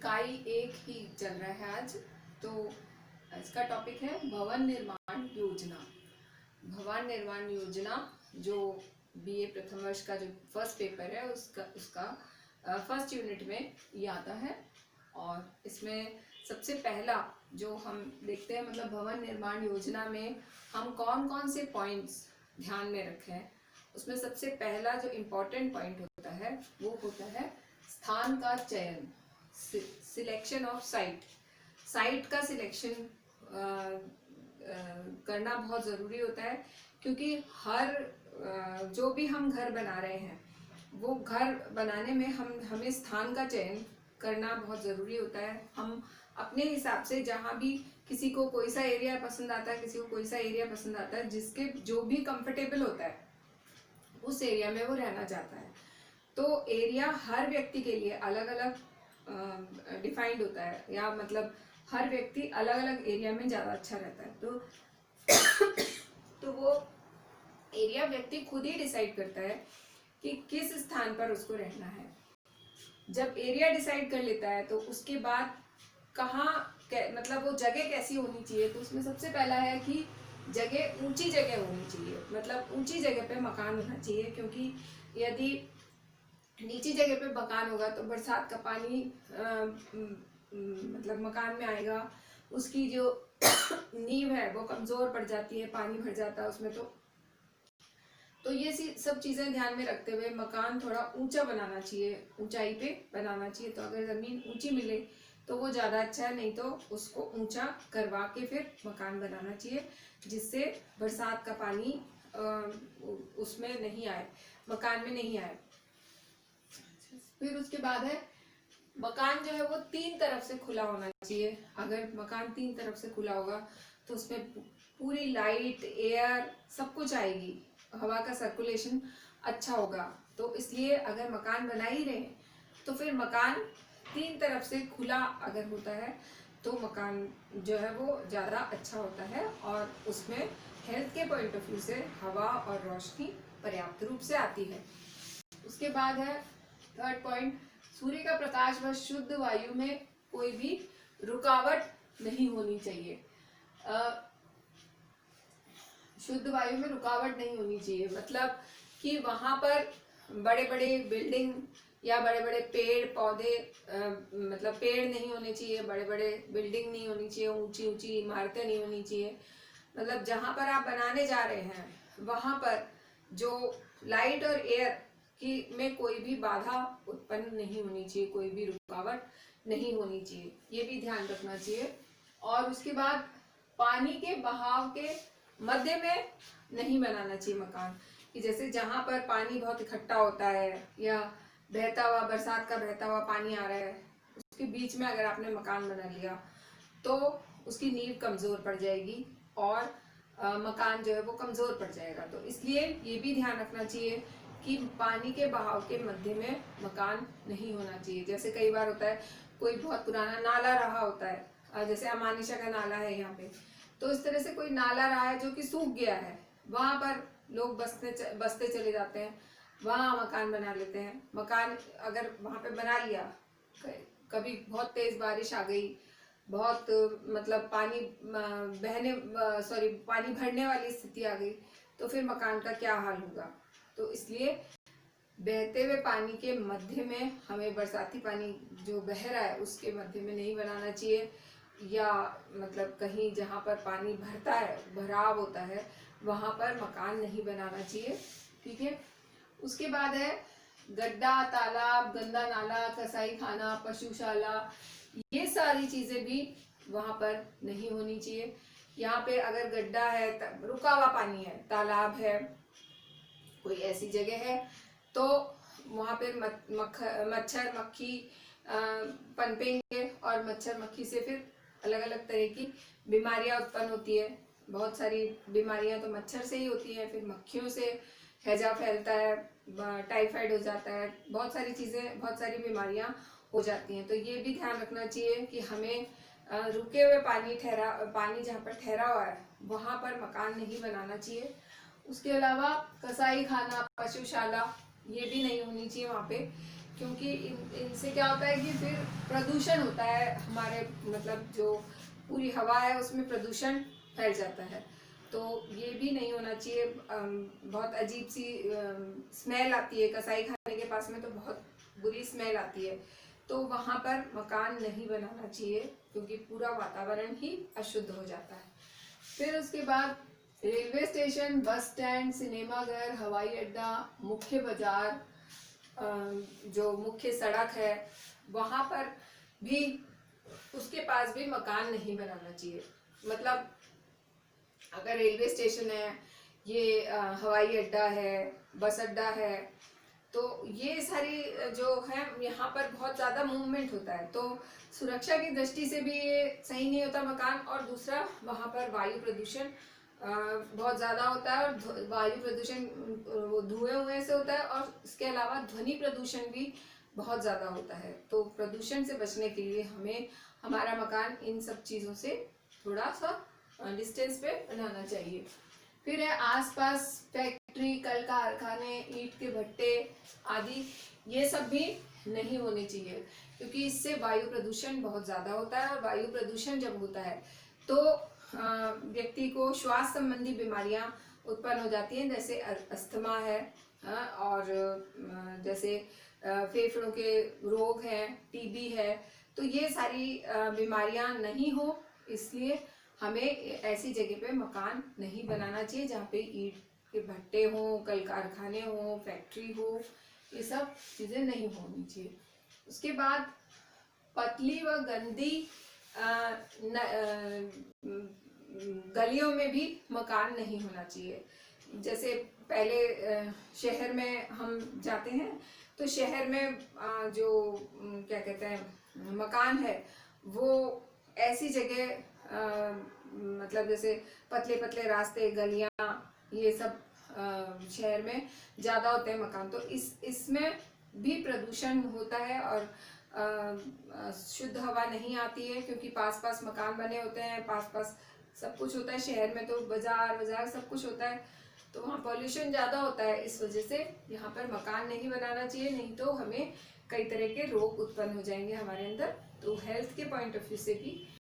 इकाई 1 ही चल रहा है आज। तो इसका टॉपिक है भवन निर्माण योजना। भवन निर्माण योजना जो बीए प्रथम वर्ष का जो फर्स्ट पेपर है उसका फर्स्ट यूनिट में ये आता है। और इसमें सबसे पहला जो हम देखते हैं, मतलब भवन निर्माण योजना में हम कौन कौन से पॉइंट्स ध्यान में रखें, उसमें सबसे पहला जो इम्पोर्टेंट पॉइंट होता है वो होता है स्थान का चयन, सिलेक्शन ऑफ साइट। साइट का सिलेक्शन करना बहुत ज़रूरी होता है, क्योंकि हर जो भी हम घर बना रहे हैं वो घर बनाने में हमें स्थान का चयन करना बहुत ज़रूरी होता है। हम अपने हिसाब से जहाँ भी किसी को कोई सा एरिया पसंद आता है, किसी को कोई सा एरिया पसंद आता है, जिसके जो भी कंफर्टेबल होता है उस एरिया में वो रहना चाहता है। तो एरिया हर व्यक्ति के लिए अलग अलग डिफाइंड होता है, या मतलब हर व्यक्ति अलग अलग एरिया में ज़्यादा अच्छा रहता है। तो वो एरिया व्यक्ति खुद ही डिसाइड करता है कि किस स्थान पर उसको रहना है। जब एरिया डिसाइड कर लेता है तो उसके बाद कहाँ मतलब वो जगह कैसी होनी चाहिए, तो उसमें सबसे पहला है कि जगह ऊंची जगह होनी चाहिए। मतलब ऊंची जगह पे मकान होना चाहिए, क्योंकि यदि नीची जगह पे मकान होगा तो बरसात का पानी मतलब मकान में आएगा, उसकी जो नींव है वो कमजोर पड़ जाती है, पानी भर जाता है उसमें। तो ये सब चीजें ध्यान में रखते हुए मकान थोड़ा ऊंचा बनाना चाहिए, ऊंचाई पे बनाना चाहिए। तो अगर जमीन ऊंची मिले तो वो ज्यादा अच्छा है, नहीं तो उसको ऊंचा करवा के फिर मकान बनाना चाहिए, जिससे बरसात का पानी उसमें नहीं आए, मकान में नहीं आए। फिर उसके बाद है मकान जो है वो 3 तरफ से खुला होना चाहिए। अगर मकान 3 तरफ से खुला होगा तो उसमें पूरी लाइट, एयर सब कुछ आएगी, हवा का सर्कुलेशन अच्छा होगा। तो इसलिए अगर मकान बना ही रहे तो फिर मकान 3 तरफ से खुला अगर होता है तो मकान जो है वो ज़्यादा अच्छा होता है, और उसमें हेल्थ के पॉइंट ऑफ व्यू से हवा और रोशनी पर्याप्त रूप से आती है। उसके बाद है थर्ड पॉइंट, सूर्य का प्रकाश व शुद्ध वायु में कोई भी रुकावट नहीं होनी चाहिए। शुद्ध वायु में रुकावट नहीं होनी चाहिए, मतलब कि वहां पर बड़े बड़े बिल्डिंग या बड़े बड़े पेड़ पौधे, मतलब पेड़ नहीं होने चाहिए, बड़े बड़े बिल्डिंग नहीं होनी चाहिए, ऊंची ऊंची इमारतें नहीं होनी चाहिए। मतलब जहां पर आप बनाने जा रहे हैं वहां पर जो लाइट और एयर की में कोई भी बाधा उत्पन्न नहीं होनी चाहिए, कोई भी रुकावट नहीं होनी चाहिए, ये भी ध्यान रखना चाहिए। और उसके बाद पानी के बहाव के मध्य में नहीं बनाना चाहिए मकान, कि जैसे जहां पर पानी बहुत इकट्ठा होता है या बहता हुआ, बरसात का बहता हुआ पानी आ रहा है, उसके बीच में अगर आपने मकान बना लिया तो उसकी नींव कमजोर पड़ जाएगी और मकान जो है वो कमजोर पड़ जाएगा। तो इसलिए ये भी ध्यान रखना चाहिए कि पानी के बहाव के मध्य में मकान नहीं होना चाहिए। जैसे कई बार होता है कोई बहुत पुराना नाला रहा होता है, जैसे अमानिशा का नाला है यहाँ पे, तो इस तरह से कोई नाला रहा है जो कि सूख गया है, वहां पर लोग बसते चले जाते हैं, वहां मकान बना लेते हैं। मकान अगर वहां पे बना लिया, कभी बहुत तेज बारिश आ गई, बहुत मतलब पानी भरने वाली स्थिति आ गई, तो फिर मकान का क्या हाल होगा। तो इसलिए बहते हुए पानी के मध्य में, हमें बरसाती पानी जो बह रहा है उसके मध्य में नहीं बनाना चाहिए, या मतलब कहीं जहाँ पर पानी भरता है, भराव होता है, वहां पर मकान नहीं बनाना चाहिए। ठीक है। उसके बाद है गड्ढा, तालाब, गंदा नाला, कसाई खाना, पशुशाला, ये सारी चीजें भी वहां पर नहीं होनी चाहिए। यहाँ पे अगर गड्ढा है, रुका हुआ पानी है, तालाब है, कोई ऐसी जगह है, तो वहां पे मच्छर मक्खी पनपेंगे, और मच्छर मक्खी से फिर अलग अलग तरह की बीमारियां उत्पन्न होती है। बहुत सारी बीमारियां तो मच्छर से ही होती है, फिर मक्खियों से हैजा फैलता है, टाइफाइड हो जाता है, बहुत सारी चीजें, बहुत सारी बीमारियां हो जाती हैं। तो ये भी ध्यान रखना चाहिए कि हमें रुके हुए पानी जहाँ पर ठहरा हुआ है वहां पर मकान नहीं बनाना चाहिए। उसके अलावा कसाई खाना, पशुशाला, ये भी नहीं होनी चाहिए वहाँ पे, क्योंकि इनसे क्या होता है कि फिर प्रदूषण होता है, हमारे मतलब जो पूरी हवा है उसमें प्रदूषण फैल जाता है। तो ये भी नहीं होना चाहिए। बहुत अजीब सी स्मेल आती है, कसाई खाने के पास में तो बहुत बुरी स्मेल आती है। तो वहाँ पर मकान नहीं बनाना चाहिए, क्योंकि पूरा वातावरण ही अशुद्ध हो जाता है। फिर उसके बाद रेलवे स्टेशन, बस स्टैंड, सिनेमाघर, हवाई अड्डा, मुख्य बाजार, जो मुख्य सड़क है वहाँ पर भी, उसके पास भी मकान नहीं बनाना चाहिए। मतलब अगर रेलवे स्टेशन है, ये हवाई अड्डा है, बस अड्डा है, तो ये सारी जो है यहाँ पर बहुत ज़्यादा मूवमेंट होता है, तो सुरक्षा की दृष्टि से भी ये सही नहीं होता मकान। और दूसरा, वहाँ पर वायु प्रदूषण बहुत ज़्यादा होता है, और वायु प्रदूषण वो धुएं से होता है, और इसके अलावा ध्वनि प्रदूषण भी बहुत ज़्यादा होता है। तो प्रदूषण से बचने के लिए हमें हमारा मकान इन सब चीज़ों से थोड़ा सा डिस्टेंस पे बनाना चाहिए। फिर है आसपास फैक्ट्री, कल कारखाने, ईंट के भट्टे आदि, ये सब भी नहीं होने चाहिए, क्योंकि इससे वायु प्रदूषण बहुत ज़्यादा होता है। और वायु प्रदूषण जब होता है तो व्यक्ति को श्वास संबंधी बीमारियां उत्पन्न हो जाती हैं, जैसे अस्थमा है, और जैसे फेफड़ों के रोग हैं, टीबी है। तो ये सारी बीमारियां नहीं हो, इसलिए हमें ऐसी जगह पे मकान नहीं बनाना चाहिए जहाँ पे ईंट के भट्टे हों, कल कारखाने हों, फैक्ट्री हो, ये सब चीज़ें नहीं होनी चाहिए। उसके बाद पतली व गंदी गलियों में भी मकान नहीं होना चाहिए। जैसे पहले शहर में हम जाते हैं, तो शहर में जो क्या कहते हैं मकान है, वो ऐसी जगह मतलब जैसे पतले पतले रास्ते, गलियां, ये सब शहर में ज़्यादा होते हैं मकान। तो इसमें भी प्रदूषण होता है, और शुद्ध हवा नहीं आती है, क्योंकि पास पास मकान बने होते हैं, पास पास सब कुछ होता है। शहर में तो बाजार सब कुछ होता है, तो वहाँ पॉल्यूशन ज़्यादा होता है। इस वजह से यहाँ पर मकान नहीं बनाना चाहिए, नहीं तो हमें कई तरह के रोग उत्पन्न हो जाएंगे हमारे अंदर। तो हेल्थ के पॉइंट ऑफ व्यू से भी